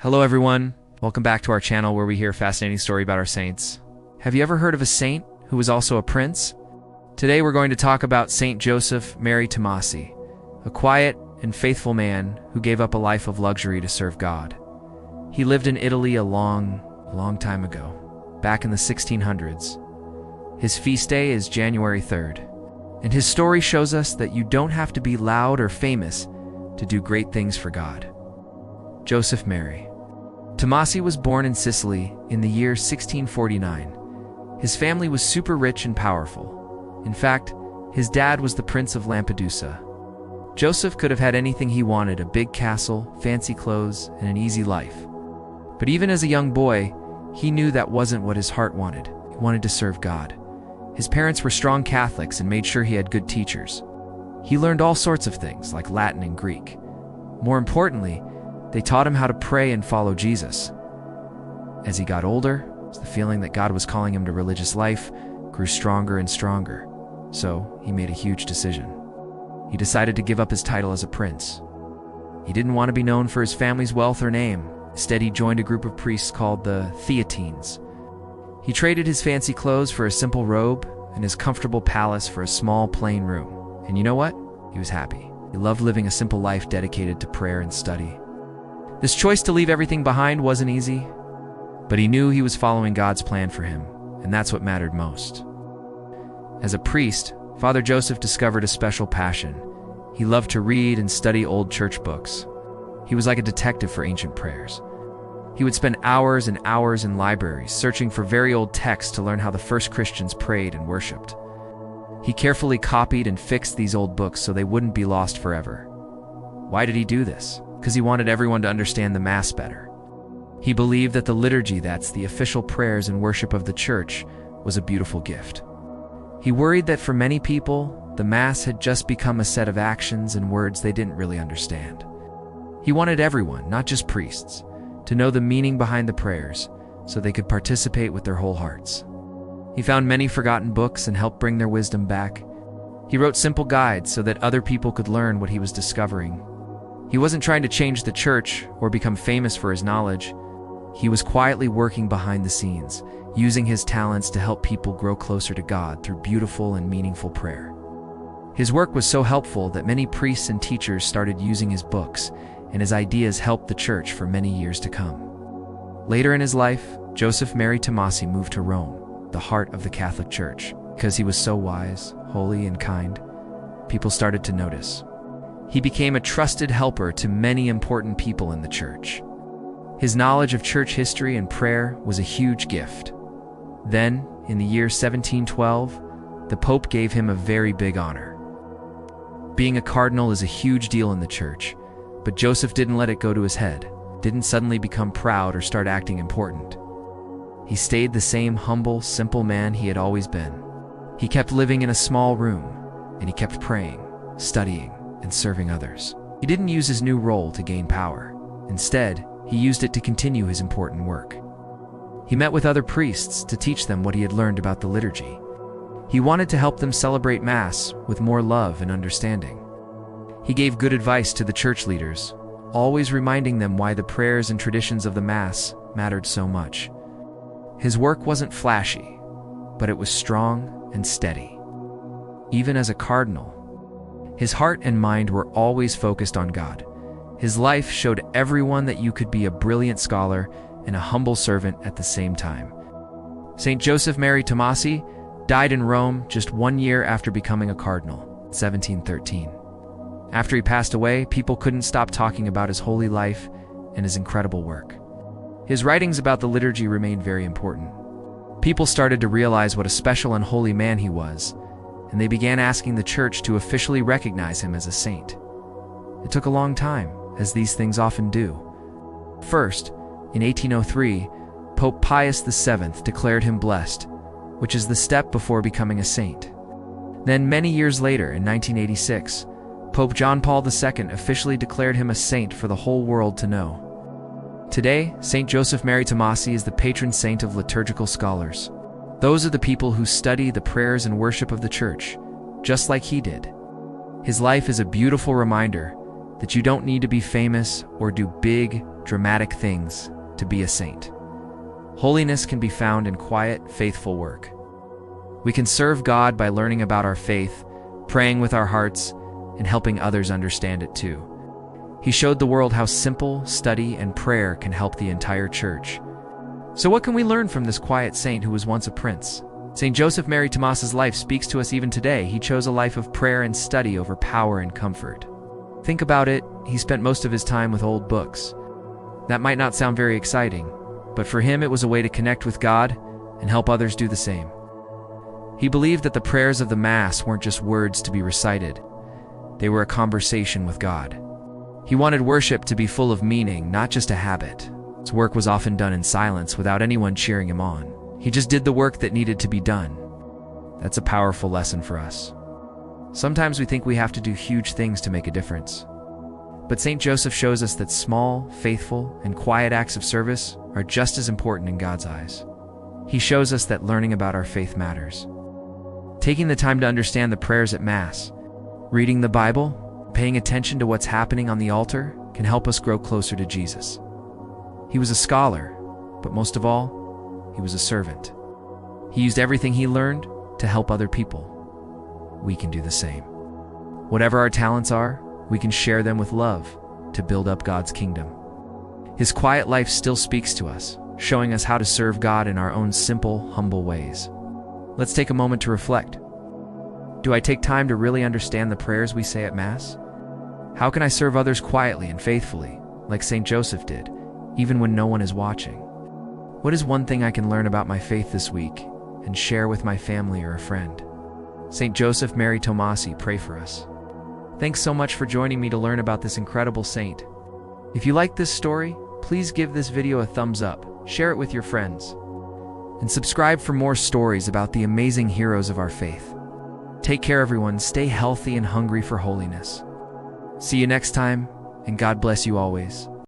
Hello everyone, welcome back to our channel where we hear a fascinating story about our saints. Have you ever heard of a saint who was also a prince? Today we're going to talk about Saint Joseph Mary Tomasi, a quiet and faithful man who gave up a life of luxury to serve God. He lived in Italy a long time ago, back in the 1600s. His feast day is January 3rd, and his story shows us that you don't have to be loud or famous to do great things for God. Joseph Mary Tomasi was born in Sicily in the year 1649. His family was super rich and powerful. In fact, his dad was the Prince of Lampedusa. Joseph could have had anything he wanted: a big castle, fancy clothes, and an easy life. But even as a young boy, he knew that wasn't what his heart wanted. He wanted to serve God. His parents were strong Catholics and made sure he had good teachers. He learned all sorts of things like Latin and Greek. More importantly, they taught him how to pray and follow Jesus. As he got older, the feeling that God was calling him to religious life grew stronger and stronger. So he made a huge decision. He decided to give up his title as a prince. He didn't want to be known for his family's wealth or name. Instead, he joined a group of priests called the Theatines. He traded his fancy clothes for a simple robe and his comfortable palace for a small, plain room. And you know what? He was happy. He loved living a simple life dedicated to prayer and study. This choice to leave everything behind wasn't easy, but he knew he was following God's plan for him, and that's what mattered most. As a priest, Father Joseph discovered a special passion. He loved to read and study old church books. He was like a detective for ancient prayers. He would spend hours and hours in libraries searching for very old texts to learn how the first Christians prayed and worshipped. He carefully copied and fixed these old books so they wouldn't be lost forever. Why did he do this? Because he wanted everyone to understand the Mass better. He believed that the liturgy, that's the official prayers and worship of the Church, was a beautiful gift. He worried that for many people, the Mass had just become a set of actions and words they didn't really understand. He wanted everyone, not just priests, to know the meaning behind the prayers so they could participate with their whole hearts. He found many forgotten books and helped bring their wisdom back. He wrote simple guides so that other people could learn what he was discovering. He wasn't trying to change the Church or become famous for his knowledge. He was quietly working behind the scenes, using his talents to help people grow closer to God through beautiful and meaningful prayer. His work was so helpful that many priests and teachers started using his books, and his ideas helped the Church for many years to come. Later in his life, Joseph Mary Tomasi moved to Rome, the heart of the Catholic Church. Because he was so wise, holy, and kind, people started to notice. He became a trusted helper to many important people in the Church. His knowledge of church history and prayer was a huge gift. Then, in the year 1712, the Pope gave him a very big honor. Being a cardinal is a huge deal in the Church, but Joseph didn't let it go to his head, didn't suddenly become proud or start acting important. He stayed the same humble, simple man he had always been. He kept living in a small room, and he kept praying, studying, and serving others. He didn't use his new role to gain power. Instead, he used it to continue his important work. He met with other priests to teach them what he had learned about the liturgy. He wanted to help them celebrate Mass with more love and understanding. He gave good advice to the church leaders, always reminding them why the prayers and traditions of the Mass mattered so much. His work wasn't flashy, but it was strong and steady. Even as a cardinal, his heart and mind were always focused on God. His life showed everyone that you could be a brilliant scholar and a humble servant at the same time. Saint Joseph Mary Tomasi died in Rome just 1 year after becoming a cardinal, 1713. After he passed away, people couldn't stop talking about his holy life and his incredible work. His writings about the liturgy remained very important. People started to realize what a special and holy man he was, and they began asking the Church to officially recognize him as a saint. It took a long time, as these things often do. First, in 1803, Pope Pius VII declared him blessed, which is the step before becoming a saint. Then, many years later, in 1986, Pope John Paul II officially declared him a saint for the whole world to know. Today, Saint Joseph Mary Tomasi is the patron saint of liturgical scholars. Those are the people who study the prayers and worship of the Church, just like he did. His life is a beautiful reminder that you don't need to be famous or do big, dramatic things to be a saint. Holiness can be found in quiet, faithful work. We can serve God by learning about our faith, praying with our hearts, and helping others understand it too. He showed the world how simple study and prayer can help the entire church. So what can we learn from this quiet saint who was once a prince? St. Joseph Mary Tomasi's life speaks to us even today. He chose a life of prayer and study over power and comfort. Think about it, he spent most of his time with old books. That might not sound very exciting, but for him it was a way to connect with God and help others do the same. He believed that the prayers of the Mass weren't just words to be recited. They were a conversation with God. He wanted worship to be full of meaning, not just a habit. His work was often done in silence without anyone cheering him on. He just did the work that needed to be done. That's a powerful lesson for us. Sometimes we think we have to do huge things to make a difference. But St. Joseph shows us that small, faithful, and quiet acts of service are just as important in God's eyes. He shows us that learning about our faith matters. Taking the time to understand the prayers at Mass, reading the Bible, paying attention to what's happening on the altar can help us grow closer to Jesus. He was a scholar, but most of all, he was a servant. He used everything he learned to help other people. We can do the same. Whatever our talents are, we can share them with love to build up God's kingdom. His quiet life still speaks to us, showing us how to serve God in our own simple, humble ways. Let's take a moment to reflect. Do I take time to really understand the prayers we say at Mass? How can I serve others quietly and faithfully, like St. Joseph did, even when no one is watching? What is one thing I can learn about my faith this week and share with my family or a friend? St. Joseph Mary Tomasi, pray for us. Thanks so much for joining me to learn about this incredible saint. If you liked this story, please give this video a thumbs up, share it with your friends, and subscribe for more stories about the amazing heroes of our faith. Take care, everyone. Stay healthy and hungry for holiness. See you next time, and God bless you always.